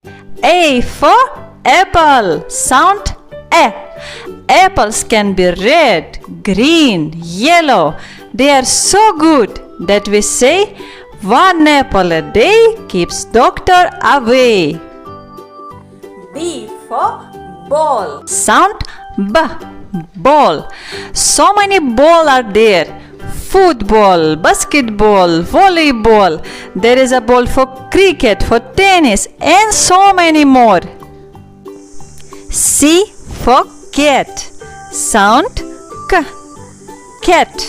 A for apple. Sound A. Apples can be red, green, yellow. They are so good that we say one apple a day keeps doctor away. B for ball. Sound B. Ball. So many balls are there. Football, basketball, volleyball. There is a ball for cricket, for tennis, and so many more. C for cat. Sound K. Cat.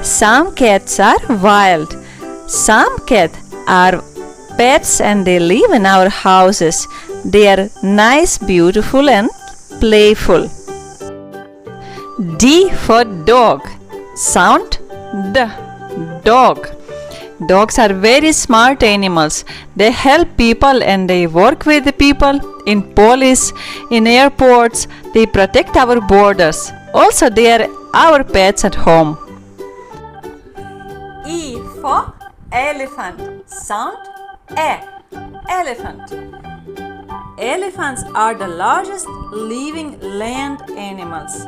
Some cats are wild. Some cats are pets and they live in our houses. They are nice, beautiful, and playful. D for dog. Sound D. Dog. Dogs are very smart animals. They help people and they work with the people in police, in airports. They protect our borders. Also, they are our pets at home. E for elephant. Sound A. Elephant. Elephants are the largest living land animals.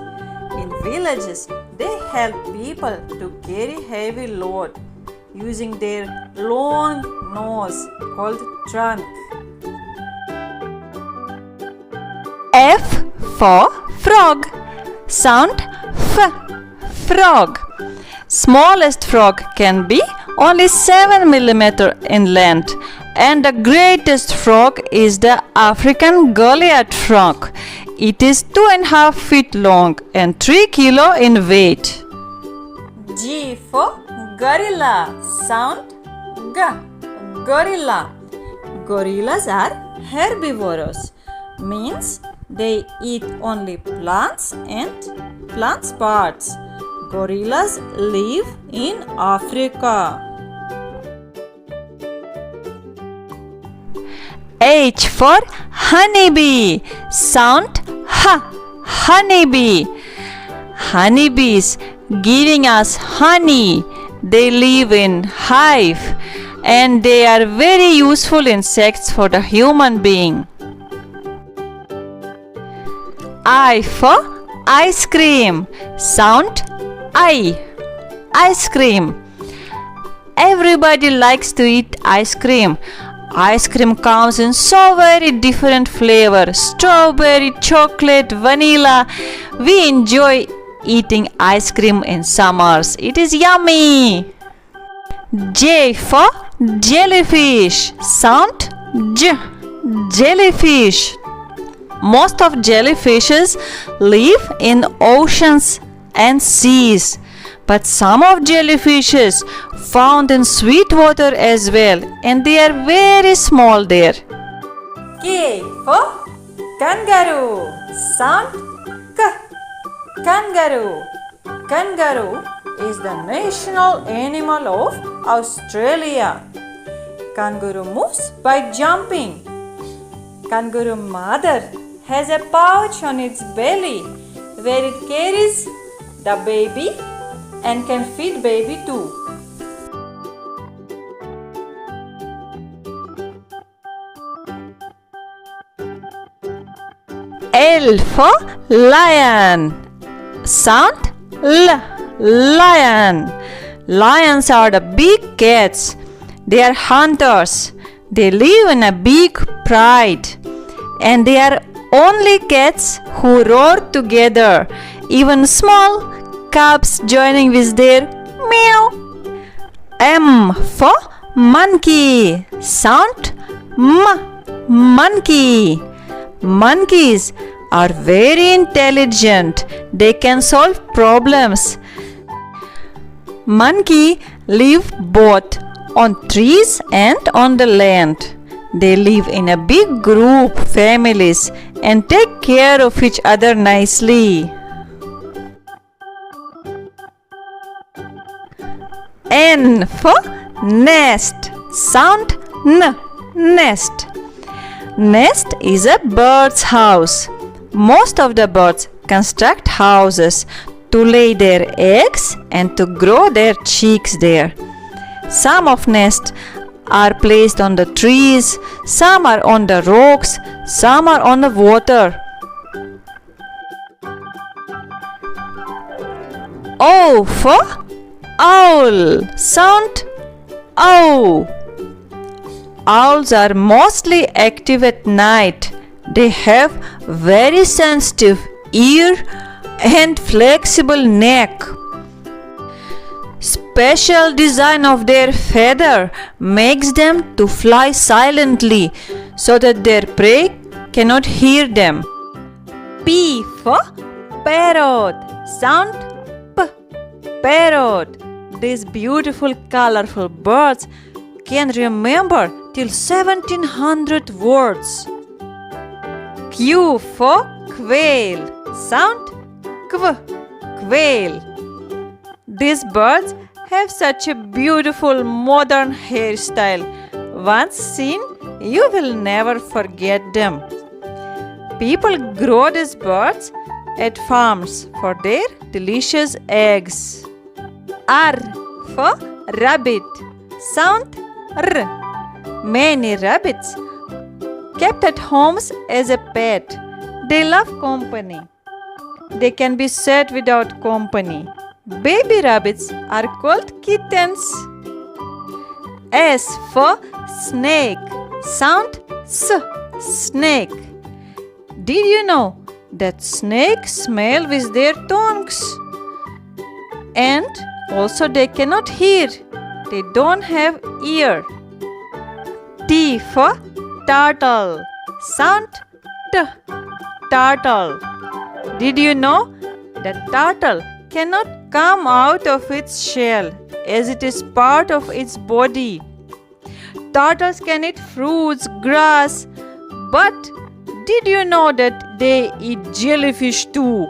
In villages, they help people to carry heavy load using their long nose called trunk. F for frog. Sound F. Frog. Smallest frog can be only 7 millimeters in length, and the greatest frog is the African Goliath frog. It is 2.5 feet long and 3 kilos in weight. G for gorilla. Sound G. Gorilla. Gorillas are herbivorous. Means they eat only plants and plant parts. Gorillas live in Africa. H for honeybee. Sound H. Honeybee. Honeybees giving us honey. They live in hive and they are very useful insects for the human being. I for ice cream. Sound I. Ice cream. Everybody likes to eat ice cream. Ice cream comes in so very different flavors: strawberry, chocolate, vanilla. We enjoy eating ice cream in summers. It is yummy. J for jellyfish. Sound J. Jellyfish. Most of jellyfishes live in oceans and seas, but some of jellyfishes found in sweet water as well, and they are very small there. K for kangaroo. Sound K. Kangaroo. Kangaroo is the national animal of Australia. Kangaroo moves by jumping. Kangaroo mother has a pouch on its belly where it carries the baby and can feed baby too. L for lion. Sound L. Lion. Lions are the big cats. They are hunters. They live in a big pride. And they are only cats who roar together. Even small cubs joining with their meow. M for monkey. Sound M. Monkey. Monkeys are very intelligent. They can solve problems. Monkey live both on trees and on the land. They live in a big group, families, and take care of each other nicely. N for nest. Sound N. Nest. Nest is a bird's house. Most of the birds construct houses to lay their eggs and to grow their chicks there. Some of nests are placed on the trees, some are on the rocks, some are on the water. O for owl. Sound O. Owls are mostly active at night. They have very sensitive ear and flexible neck. Special design of their feather makes them to fly silently so that their prey cannot hear them. P for parrot. Sound P. Parrot. These beautiful colorful birds can remember till 1700 words. Q for quail. Sound Qu. Quail. These birds have such a beautiful modern hairstyle. Once seen, you will never forget them. People grow these birds at farms for their delicious eggs. R for rabbit. Sound R. Many rabbits kept at homes as a pet. They love company. They can be sad without company. Baby rabbits are called kittens. S for snake. Sound S. Snake. Did you know that snakes smell with their tongues? And also they cannot hear. They don't have ear. T for turtle. Sound T. Turtle. Did you know that turtle cannot come out of its shell as it is part of its body? Turtles can eat fruits, grass, but did you know that they eat jellyfish too?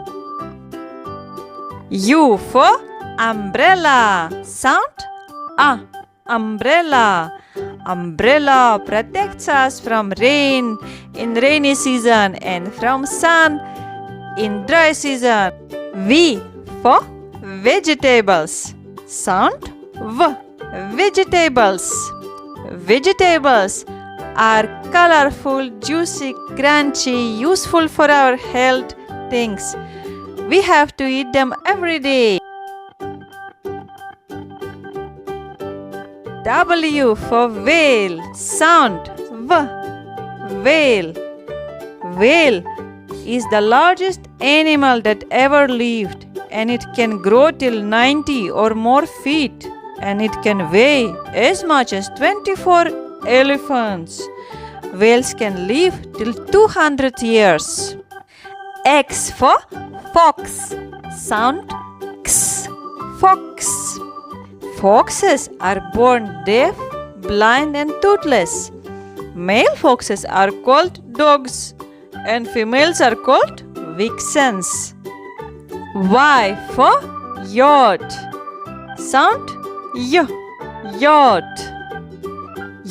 U for umbrella. Sound A. Umbrella. Umbrella protects us from rain in rainy season and from sun in dry season. V for vegetables. Sound V. Vegetables. Vegetables are colorful, juicy, crunchy, useful for our health things. We have to eat them every day. W for whale. Sound V. Whale. Whale is the largest animal that ever lived, and it can grow till 90 or more feet, and it can weigh as much as 24 elephants. Whales can live till 200 years. X for fox. Sound X. Fox. Foxes are born deaf, blind and toothless. Male foxes are called dogs and females are called vixens. Y for yacht. Sound Y. Yacht.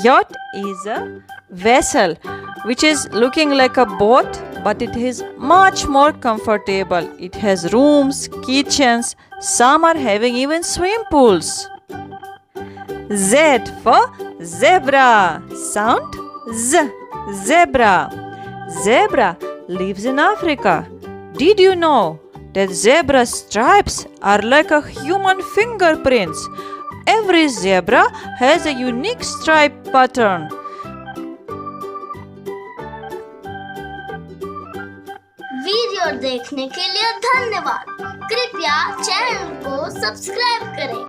Yacht is a vessel which is looking like a boat, but it is much more comfortable. It has rooms, kitchens, some are having even swim pools. Z for zebra. Sound Z. Zebra. Zebra lives in Africa. Did you know that zebra stripes are like a human fingerprints? Every zebra has a unique stripe pattern. Video देखने के लिए धन्यवाद। कृपया channel को subscribe करें।